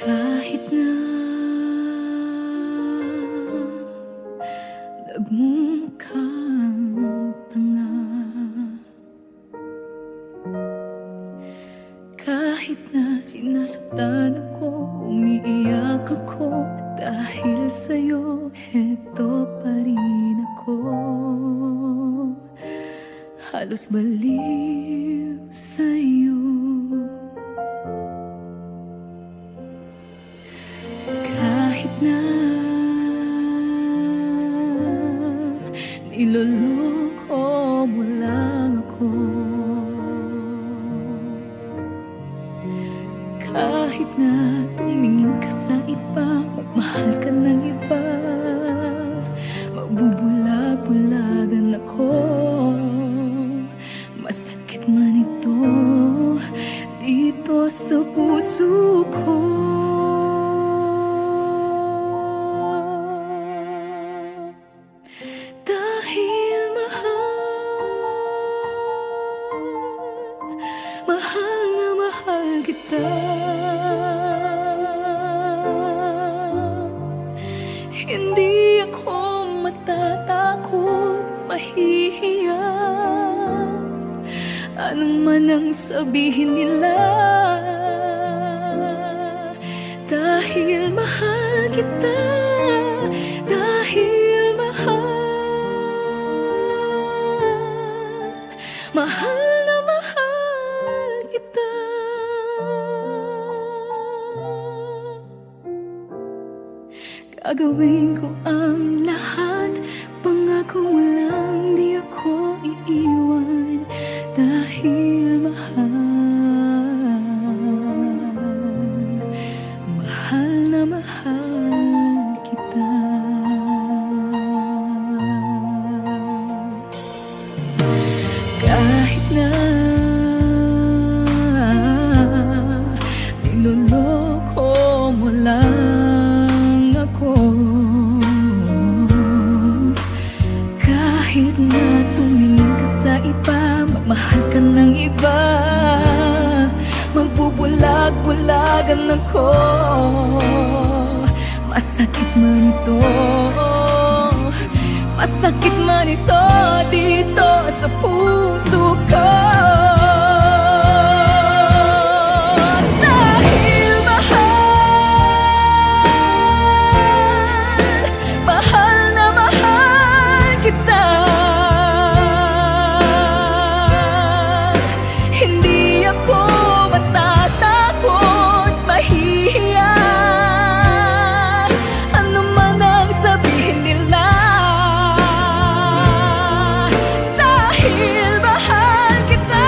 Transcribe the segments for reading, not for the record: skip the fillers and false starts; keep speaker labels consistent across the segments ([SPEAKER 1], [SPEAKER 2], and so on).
[SPEAKER 1] Kahit na nagmumukhang tanga, kahit na sinasaktan ako, umiiyak ako, dahil sa'yo, heto pa rin ako. Halos baliw sa'yo. Kahit na niloloko mo lang ako, kahit na tumingin ka sa iba, magmahal ka ng iba, magbubulag-bulagan ako. Masakit man ito dito sa puso ko. Dahil mahal na mahal kita. Hindi ako matatakot, mahihiya, anong man ang sabihin nila. Dahil mahal kita, dahil mahal na mahal kita. Gagawin ko ang lahat, pangako mo lang di ako iiwan. Dahil mahal na mahal kita. Kahit na niloloko mo lang ako, kahit na tumingin ka sa iba, magmahal ka ng iba, magbubulag-bulagan ako. Masakit man ito, masakit man ito dito sa puso ko. Dahil mahal na mahal kita. Hindi ako matatakot, mahihiya, ano man ang sabihin nila. Dahil mahal kita.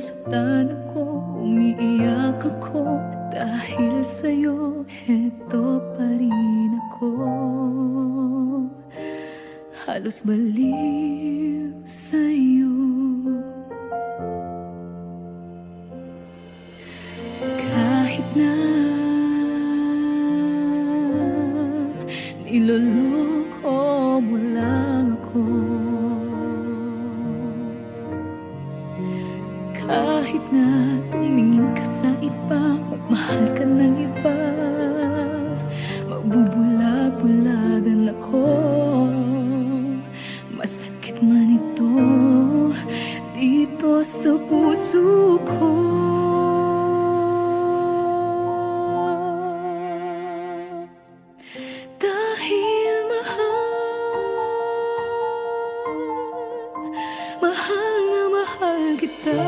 [SPEAKER 1] nasasaktan ako, umiiyak ako. Dahil sa'yo, heto pa rin ako. Halos baliw sa'yo. Kahit na niloloko mo lang ako, kahit na tumingin ka sa iba, magmahal ka ng iba, magbubulag-bulagan ako. Masakit man ito dito sa puso ko. Dahil mahal na mahal kita.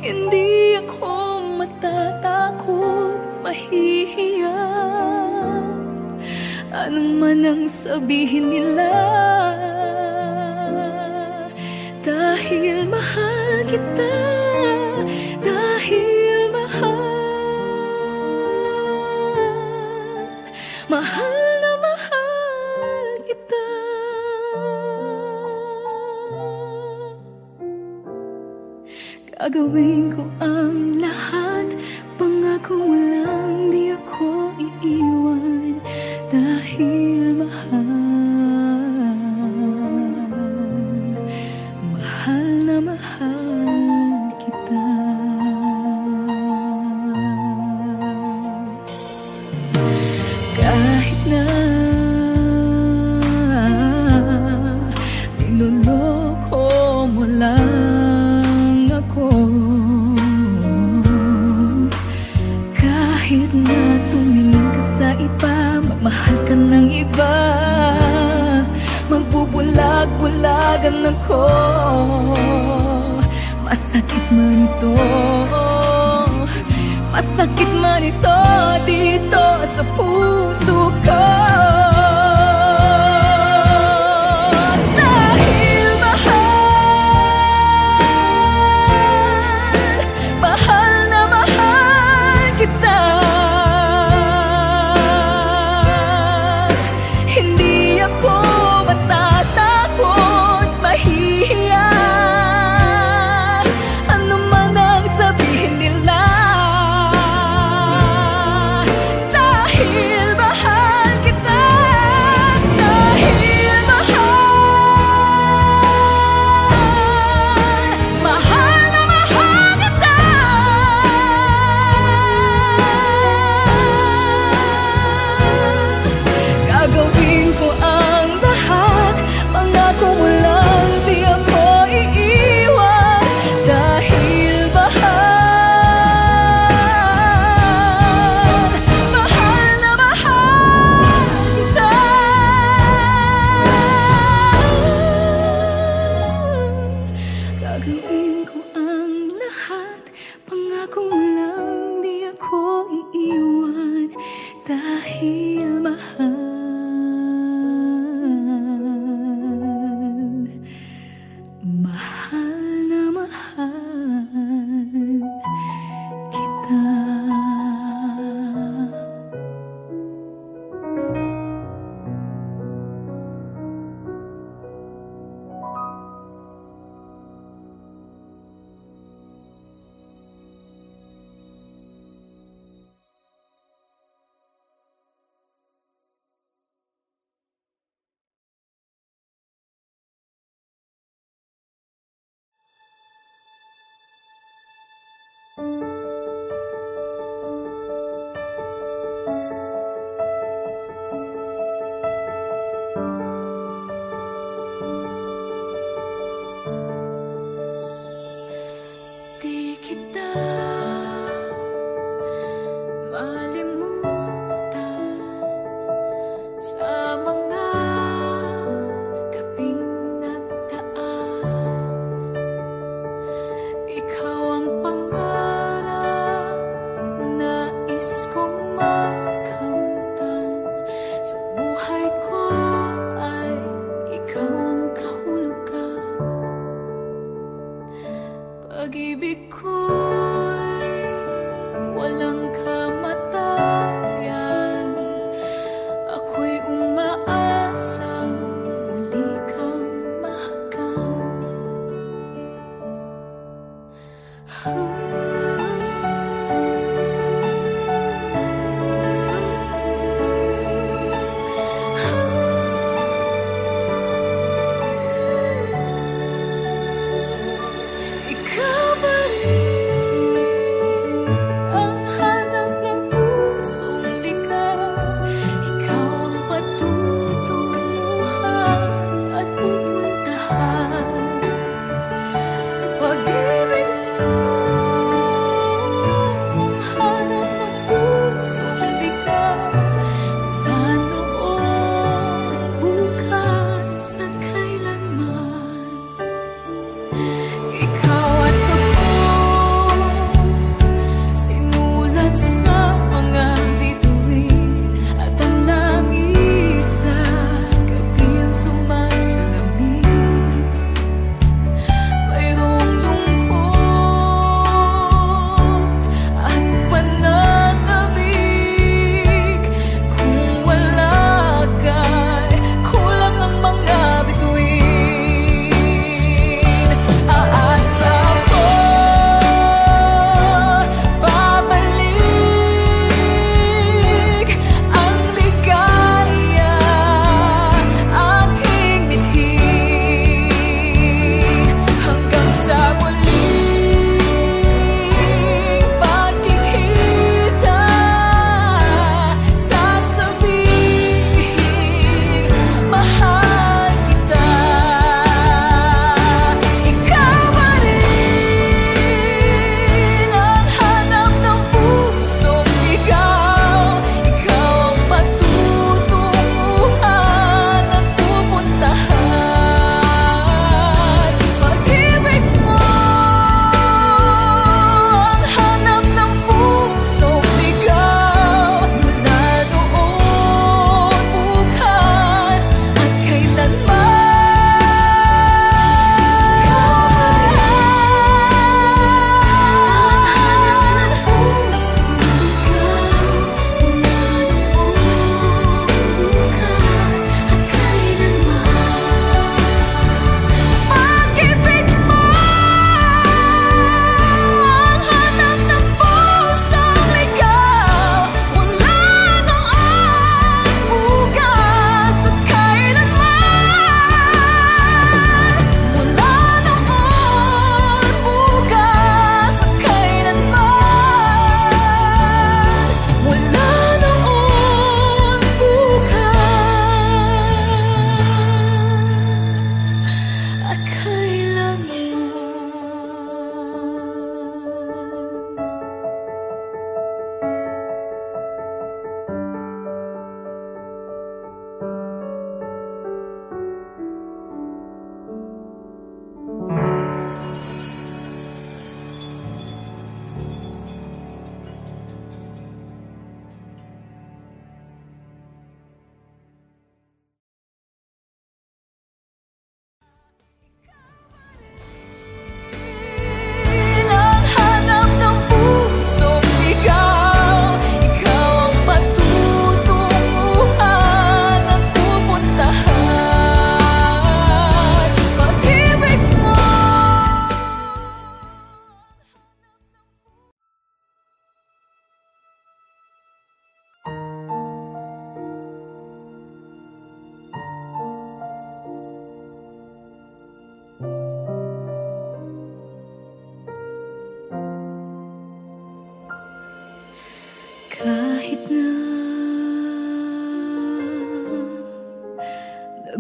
[SPEAKER 1] Hindi ako matatakot, mahihiya, anong man ang sabihin nila. Dahil mahal kita, dahil mahal na mahal kita. Gagawin ko ang lahat, pangako mo lang di ako iiwan. Dahil mahal na mahal kita. Kahit na niloloko mo lang ako, kahit na tumingin ka sa iba, magmahal ka ng iba, magbubulag-bulagan ako. Masakit man ito, masakit man ito dito sa puso ko. Dahil mahal na mahal kita. Hindi ako matatakot, mahihiya, ano man ang sabihin nila. Dahil mahal kita, dahil mahal na mahal kita. Gagawin ko ang lahat, pangako mo lang di ako iiwan. Dahil mahal na mahal kita. Gagawin ko ang lahat, pangako mo lang di ako iiwan. Dahil mahal na mahal kita.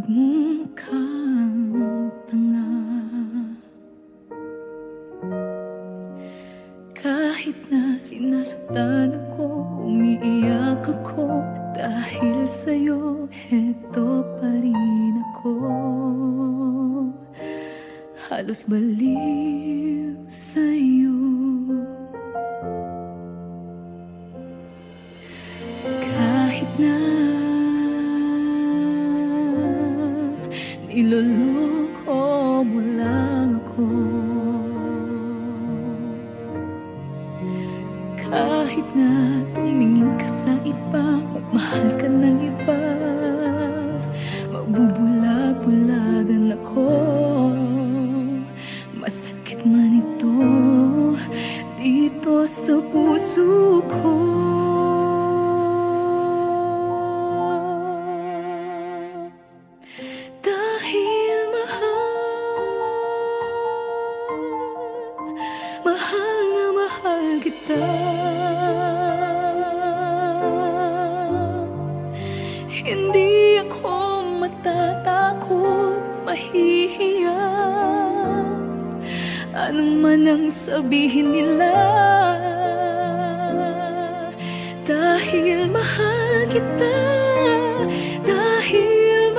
[SPEAKER 1] pagmumukhang tanga. Kahit na sinasaktan ako, umiiyak ako, dahil sa'yo, heto pa rin ako. Halos baliw sa'yo. Kahit na niloloko mo lang ako, kahit na tumingin ka sa iba, magmahal ka ng iba, magbubulag-bulagan ako. Masakit man ito dito sa puso ko. Dahil mahal na mahal kita. Hindi ako matatakot, mahihiya, anong man ang sabihin nila. Dahil mahal kita, dahil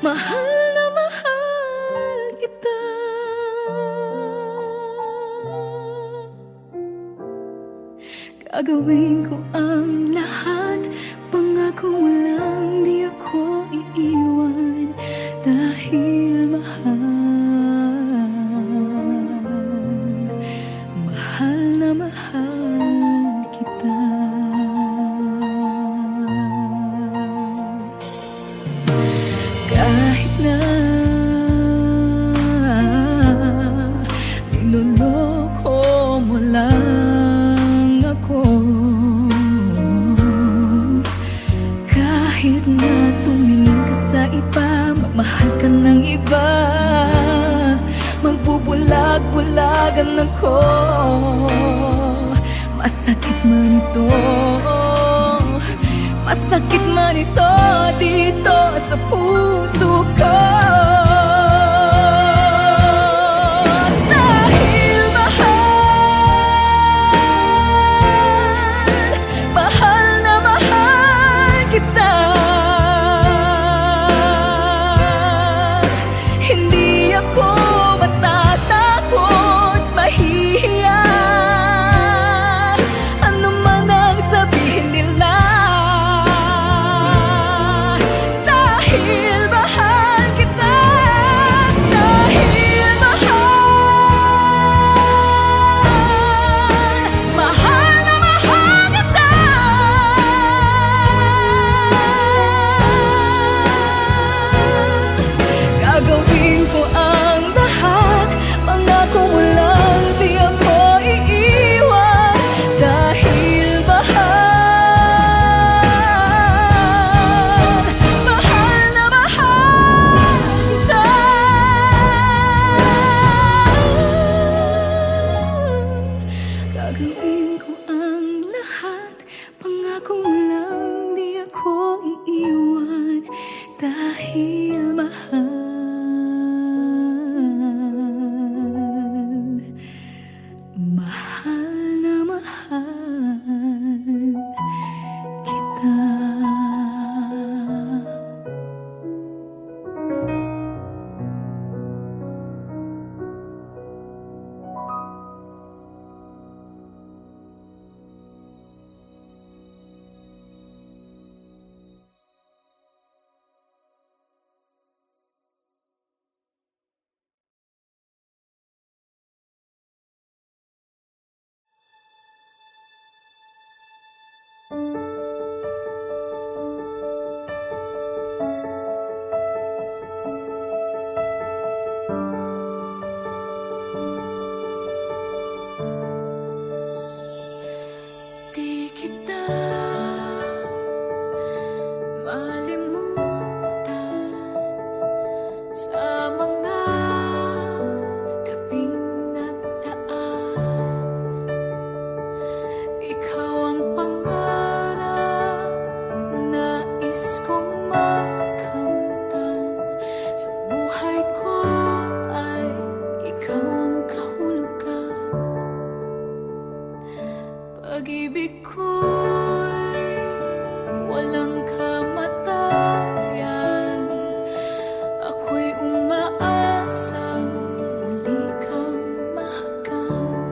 [SPEAKER 1] mahal na mahal kita. Gagawin ko ang lahat, pangako mo lang di ako iiwan. Dahil mahal na mahal kita. Kahit na niloloko mo lang ako, kahit na tumingin ka sa iba, magmahal ka ng iba, magbubulag-bulagan ako. Masakit man ito, masakit man ito dito sa puso ko. Dahil mahal na mahal kita. Hindi ako matatakot, mahihiya, ano man ang sabihin nila. Dahil mahal kita. Pag-ibig ko'y walang kamatayan. Ako'y umaasang muli kang mahagkan.